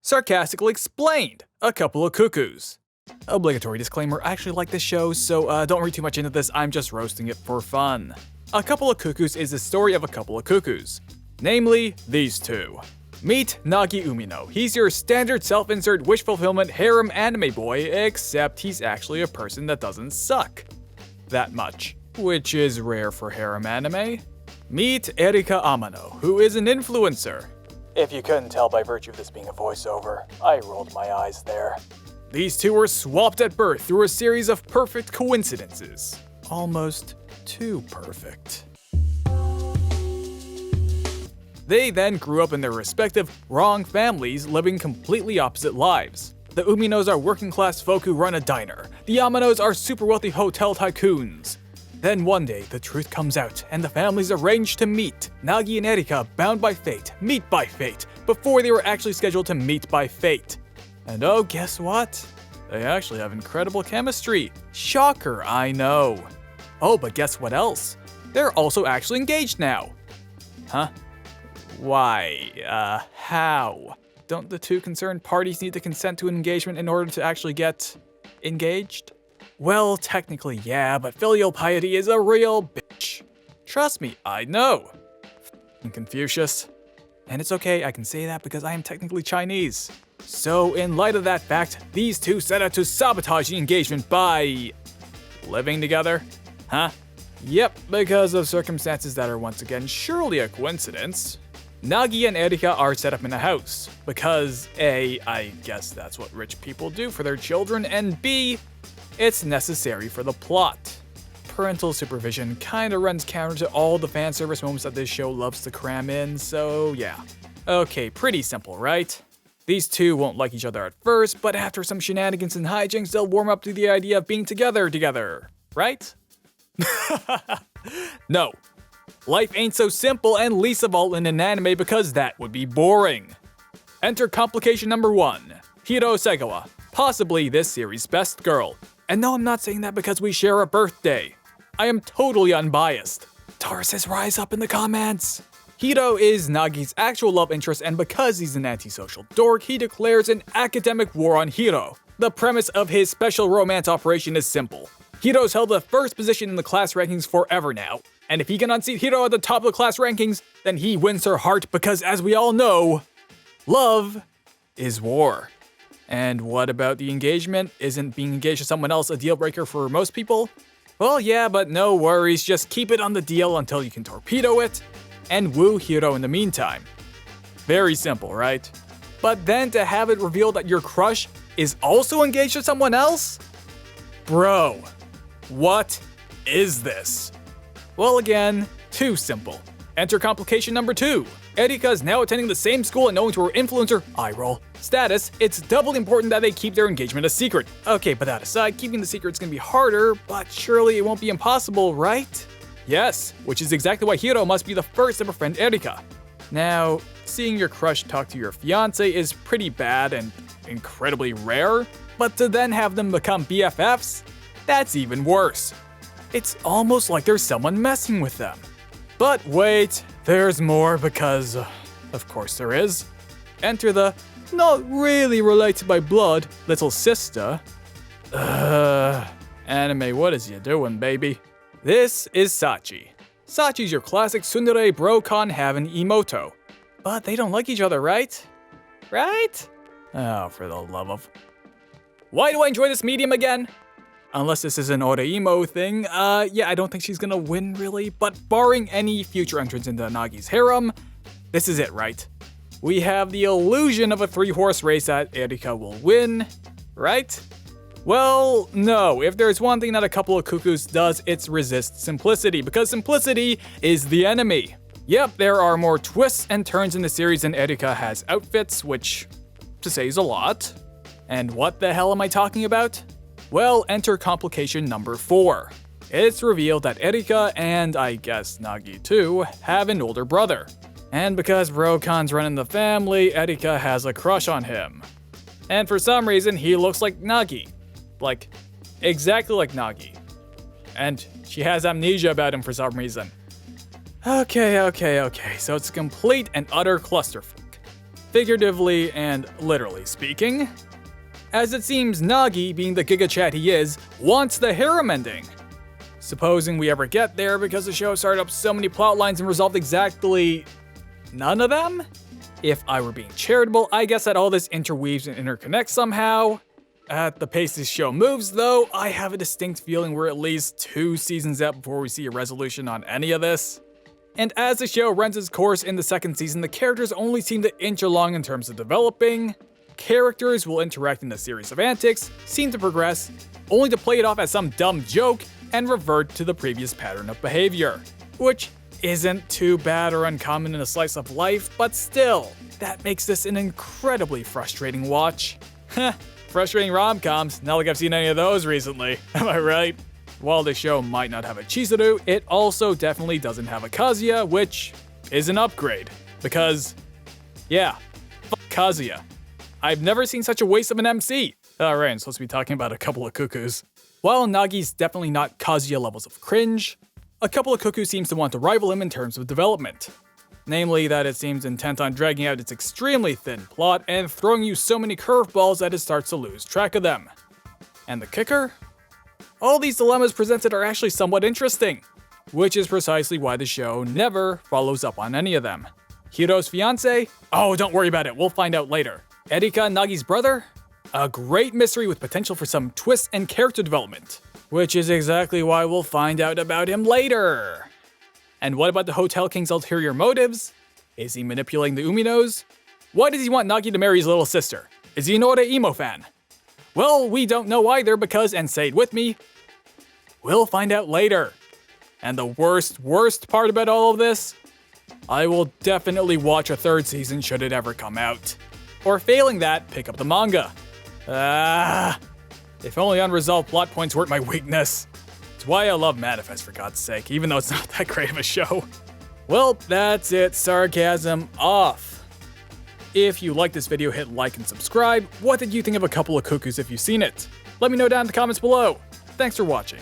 Sarcastically explained, A Couple of Cuckoos. Obligatory disclaimer, I actually like this show, so don't read too much into this, I'm just roasting it for fun. A Couple of Cuckoos is the story of a couple of cuckoos. Namely, these two. Meet Nagi Umino. He's your standard self-insert wish fulfillment harem anime boy, except he's actually a person that doesn't suck that much, which is rare for harem anime. Meet Erika Amano, who is an influencer. If you couldn't tell by virtue of this being a voiceover, I rolled my eyes there. These two were swapped at birth through a series of perfect coincidences. Almost too perfect. They then grew up in their respective wrong families, living completely opposite lives. The Uminos are working-class folk who run a diner. The Amanos are super wealthy hotel tycoons. Then one day, the truth comes out, and the families arrange to meet. Nagi and Erika, bound by fate, meet by fate, before they were actually scheduled to meet by fate. And oh, guess what? They actually have incredible chemistry. Shocker, I know. Oh, but guess what else? They're also actually engaged now. Huh? Why? How? Don't the two concerned parties need to consent to an engagement in order to actually get engaged? Well, technically yeah, but filial piety is a real bitch. Trust me, I know. Confucius. And it's okay, I can say that because I am technically Chinese. So in light of that fact, these two set out to sabotage the engagement by living together? Huh? Yep, because of circumstances that are once again surely a coincidence. Nagi and Erika are set up in a house, because A, I guess that's what rich people do for their children, and B, it's necessary for the plot. Parental supervision kinda runs counter to all the fan service moments that this show loves to cram in, so yeah. Okay, pretty simple, right? These two won't like each other at first, but after some shenanigans and hijinks, they'll warm up to the idea of being together, right? No. Life ain't so simple, and least of all in an anime because that would be boring. Enter complication number 1, Hiro Segawa, possibly this series' best girl. And no, I'm not saying that because we share a birthday. I am totally unbiased. Tauruses, rise up in the comments. Hiro is Nagi's actual love interest, and because he's an antisocial dork, he declares an academic war on Hiro. The premise of his special romance operation is simple. Hiro's held the first position in the class rankings forever now, and if he can unseat Hiro at the top of the class rankings, then he wins her heart because, as we all know, love is war. And what about the engagement? Isn't being engaged to someone else a deal breaker for most people? Well, yeah, but no worries, just keep it on the DL until you can torpedo it, and woo Hiro in the meantime. Very simple, right? But then to have it revealed that your crush is also engaged to someone else? Bro, what is this? Well, again, too simple. Enter complication number 2. Erika is now attending the same school and owing to her influencer, eye roll, status, it's doubly important that they keep their engagement a secret. Okay, but that aside, keeping the secret's gonna be harder, but surely it won't be impossible, right? Yes, which is exactly why Hiro must be the first to befriend Erika. Now, seeing your crush talk to your fiancé is pretty bad and incredibly rare, but to then have them become BFFs, that's even worse. It's almost like there's someone messing with them. But wait, there's more because, of course there is. Enter the not really related by blood little sister. Anime, what is you doing, baby? This is Sachi. Sachi's your classic tsundere bro-con having emoto. But they don't like each other, right? Right? Oh, for the love of... Why do I enjoy this medium again? Unless this is an Oreimo thing, yeah, I don't think she's gonna win really, but barring any future entrance into Nagi's harem, this is it, right? We have the illusion of a 3-horse race that Erika will win, right? Well, no, if there's one thing that A Couple of Cuckoos does, it's resist simplicity, because simplicity is the enemy. Yep, there are more twists and turns in the series than Erika has outfits, which, to say, is a lot. And what the hell am I talking about? Well, enter complication number 4. It's revealed that Erika, and I guess Nagi too, have an older brother. And because Brocon's running the family, Erika has a crush on him. And for some reason, he looks like Nagi. Like, exactly like Nagi. And she has amnesia about him for some reason. Okay, so it's a complete and utter clusterfuck. figuratively and literally speaking. As it seems Nagi, being the Giga Chad he is, wants the harem ending. Supposing we ever get there, because the show started up so many plot lines and resolved exactly none of them? If I were being charitable, I guess that all this interweaves and interconnects somehow. At the pace this show moves, though, I have a distinct feeling we're at least 2 seasons out before we see a resolution on any of this. And as the show runs its course in the 2nd season, the characters only seem to inch along in terms of developing. Characters will interact in a series of antics, seem to progress, only to play it off as some dumb joke and revert to the previous pattern of behavior. Which isn't too bad or uncommon in a slice of life, but still, that makes this an incredibly frustrating watch. Heh, frustrating rom-coms, not like I've seen any of those recently, am I right? While the show might not have a Chizuru, it also definitely doesn't have a Kazuya, which is an upgrade. Because, yeah, fuck Kazuya. I've never seen such a waste of an MC. Alright, I'm supposed to be talking about A Couple of Cuckoos. While Nagi's definitely not Kazuya levels of cringe, A Couple of Cuckoos seems to want to rival him in terms of development. Namely, that it seems intent on dragging out its extremely thin plot and throwing you so many curveballs that it starts to lose track of them. And the kicker? All these dilemmas presented are actually somewhat interesting, which is precisely why the show never follows up on any of them. Hiro's fiancé? Oh, don't worry about it, we'll find out later. Erika, Nagi's brother? A great mystery with potential for some twists and character development, which is exactly why we'll find out about him later. And what about the Hotel King's ulterior motives? Is he manipulating the Uminos? Why does he want Nagi to marry his little sister? Is he an Ore emo fan? Well, we don't know either because, and say it with me, we'll find out later. And the worst part about all of this? I will definitely watch a 3rd season should it ever come out. Or failing that, pick up the manga. If only unresolved plot points weren't my weakness. It's why I love Manifest, for God's sake, even though it's not that great of a show. Well, that's it, sarcasm off. If you like this video, hit like and subscribe. What did you think of A Couple of Cuckoos if you've seen it? Let me know down in the comments below. Thanks for watching.